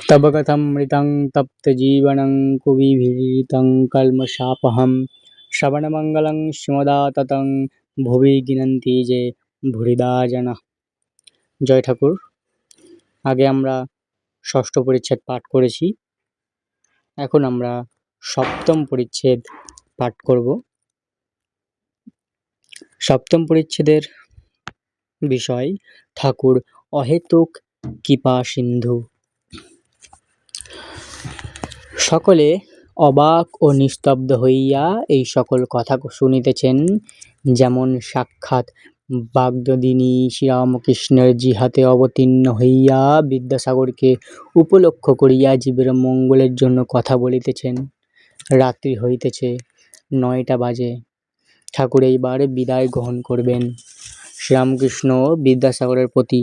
तब कथमृतं तप्तजीवनं कुविभीतं कल्मषापहं श्रवणमङ्गलं श्रीमदाततं ভুবি গিনন্তি যে ভুরিদা জানা। জয় ঠাকুর। আগে আমরা ষষ্ঠ পরিচ্ছেদ পাঠ করেছি, এখন আমরা সপ্তম পরিচ্ছেদ পাঠ করব। সপ্তম পরিচ্ছেদের বিষয় ঠাকুর অহেতুক কৃপা সিন্ধু। সকলে অবাক ও নিস্তব্ধ হইয়া এই সকল কথা শুনিতেছেন, যেমন সাক্ষাৎ বাগদত্তিনী শ্রীরামকৃষ্ণের জিহাতে অবতীর্ণ হইয়া বিদ্যাসাগরকে উপলক্ষ করিয়া জীবের মঙ্গলের জন্য কথা বলিতেছেন। রাত্রি হইতেছে, 9টা বাজে। ঠাকুর এইবার বিদায় গ্রহণ করবেন। শ্রীরামকৃষ্ণ বিদ্যাসাগরের প্রতি: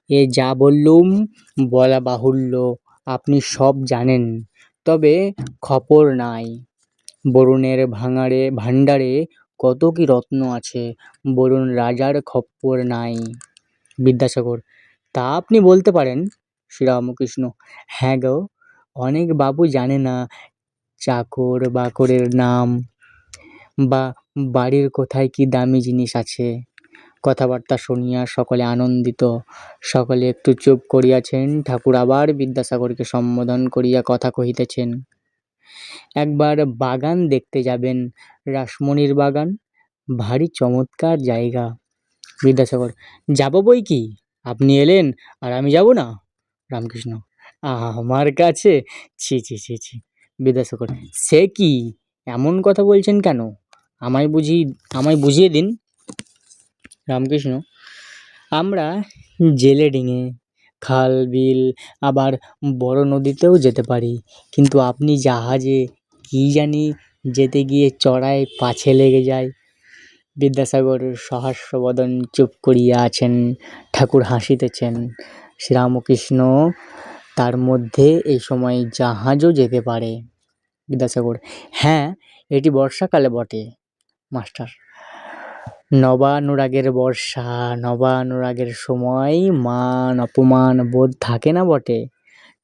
এ যা বললুম বলা বাহুল্য, আপনি সব জানেন, তবে খবর নাই। বরুণের ভাণ্ডারে কত কি রত্ন আছে, বরুণ রাজার খপ্পর নাই। বিদ্যাসাগর: তা আপনি বলতে পারেন। শ্রীরামকৃষ্ণ: হ্যাঁ গো, অনেক বাবু জানে না চাকর বাকরের নাম, বা বাড়ির কোথায় কি দামি জিনিস আছে। কথাবার্তা শুনিয়া সকলে আনন্দিত। সকলে একটু চুপ করিয়াছেন। ঠাকুর আবার বিদ্যাসাগরকে সম্বোধন করিয়া কথা কহিতেছেন। একবার বাগান দেখতে যাবেন, রাসমণির বাগান, ভারী চমৎকার জায়গা। বিদ্যাসাগর: যাব বই কি, আপনি এলেন আর আমি যাব না? রামকৃষ্ণ: আমার কাছে? ছি ছি ছি ছি। বিদ্যাসাগর: সে কি, এমন কথা বলছেন কেন? আমায় বুঝিয়ে দিন। রামকৃষ্ণ: আমরা জেলে ডিঙে, খাল বিল, আবার বড় নদীতেও যেতে পারি, কিন্তু আপনি জাহাজে কি জানি যেতে গিয়ে চড়ায় পাছে লেগে যায়। বিদ্যাসাগর সহাস্যবদন চুপ করিয়া আছেন। ঠাকুর হাসিতেছেন। শ্রীরামকৃষ্ণ: তার মধ্যে এই সময় জাহাজও যেতে পারে। বিদ্যাসাগর: হ্যাঁ, এটি বর্ষাকালে বটে। মাস্টার: নবানুরাগের বর্ষা, নবানুরাগের সময় মান অপমান বোধ থাকে না বটে।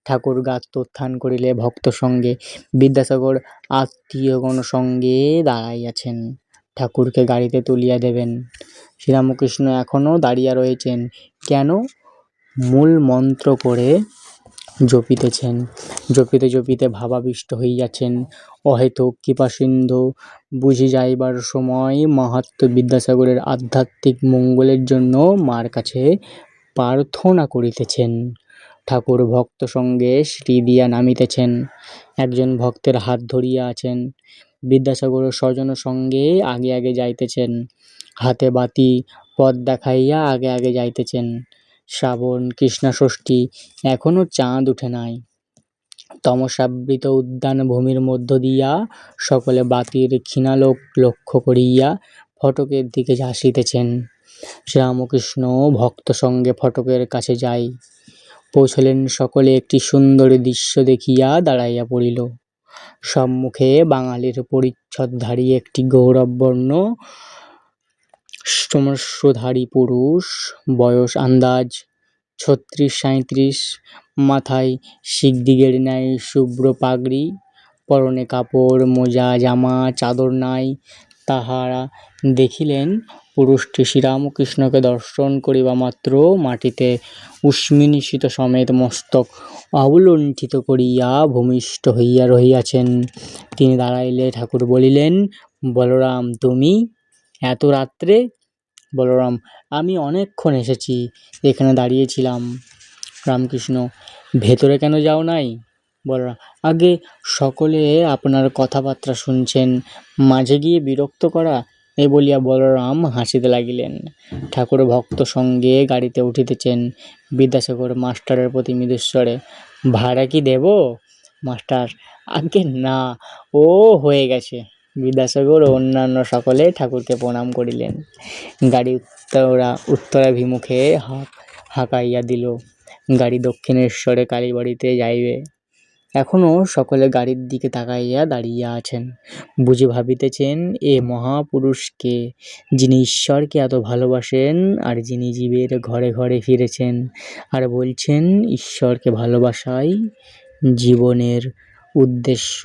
ঠাকুর গাত্রোত্থান করিলে ভক্ত সঙ্গে, বিদ্যাসাগর আত্মীয়গণ সঙ্গে দাঁড়াইয়াছেন। ঠাকুরকে গাড়িতে তুলিয়া দেবেন। শ্রীরামকৃষ্ণ এখনও দাঁড়িয়ে রয়েছেন। কেন? মূল মন্ত্র করে জপিতেছেন। জপিতে জপিতে ভাবাবিষ্ট হইয়াছেন। অহেতুক কৃপাসিন্ধু বুঝি যাইবার সময় মাহাত্ম্য বিদ্যাসাগরের আধ্যাত্মিক মঙ্গলের জন্য মার কাছে প্রার্থনা করিতেছেন। ঠাকুর ভক্ত সঙ্গে সিঁড়ি দিয়া নামিতেছেন। একজন ভক্তের হাত ধরিয়া আছেন। বিদ্যাসাগর স্বজন সঙ্গে আগে আগে যাইতেছেন। হাতে বাতি, পথ দেখাইয়া আগে আগে যাইতেছেন। শ্রাবণ কৃষ্ণষষ্ঠী, এখনো চাঁদ উঠে নাই। তমসাবৃত উদ্যান ভূমির মধ্য দিয়া সকলে বাতির ক্ষীণালোক লক্ষ্য করিয়া ফটকের দিকে আসিতেছেন। শ্রীরামকৃষ্ণ ভক্ত সঙ্গে ফটকের কাছে যাই পৌঁছলেন। সকলে একটি সুন্দর দৃশ্য দেখিয়া দাঁড়াইয়া পড়িল। সম্মুখে বাঙালির পরিচ্ছদধারী একটি গৌরবর্ণ স্টোমস্যধারী পুরুষ, বয়স আন্দাজ 36-37, মাথায় শিখদিগের ন্যায় শুভ্র পাগড়ি, পরনে কাপড়, মোজা, জামা, চাদর নাই। তাহারা দেখিলেন, পুরুষটি শ্রীরামকৃষ্ণকে দর্শন করিবা মাত্র মাটিতে উষ্মিনিষিত সমেত মস্তক অবলুণ্ঠিত করিয়া ভূমিষ্ঠ হইয়া রহিয়াছেন। তিনি দাঁড়াইলে ঠাকুর বলিলেন, বলরাম, তুমি এত রাত্রে? বলরাম: আমি অনেকক্ষণ এসেছি, এখানে দাঁড়িয়েছিলাম। রামকৃষ্ণ: ভেতরে কেন যাও নাই? বলরাম: আগে সকলে আপনার কথাবার্তা শুনছেন, মাঝে গিয়ে বিরক্ত করা। এই বলিয়া বলরাম হাসিতে লাগিলেন। ঠাকুর ভক্ত সঙ্গে গাড়িতে উঠিতেছেন। বিদ্যাসাগর মাস্টারের প্রতি মৃদুস্বরে: ভাড়া কি দেব? মাস্টার: আজ্ঞে না, ও হয়ে গেছে। বিদ্যাসাগর ও অন্যান্য সকলে ঠাকুরকে প্রণাম করিলেন। গাড়ি উত্তরাভিমুখে হাঁকাইয়া দিল। গাড়ি দক্ষিণেশ্বরে কালীবাড়িতে যাইবে। এখনও সকলে গাড়ির দিকে তাকাইয়া দাঁড়াইয়া আছেন। বুঝি ভাবিতেছেন, এ মহাপুরুষ কে, যিনি ঈশ্বরকে এত ভালোবাসেন আর যিনি জীবের ঘরে ঘরে ফিরেছেন আর বলছেন ঈশ্বরকে ভালোবাসাই জীবনের উদ্দেশ্য।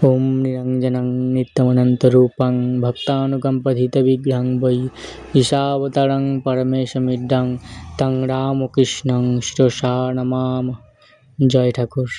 ওম নিরঞ্জনং নিত্যমনন্তরূপং ভক্তানুকম্পথিতবিগ্রহং বৈ ঈশাবতারং পরমেশমিড্ডং তং রামকৃষ্ণং শিরসা নমামঃ। জয় ঠাকুর।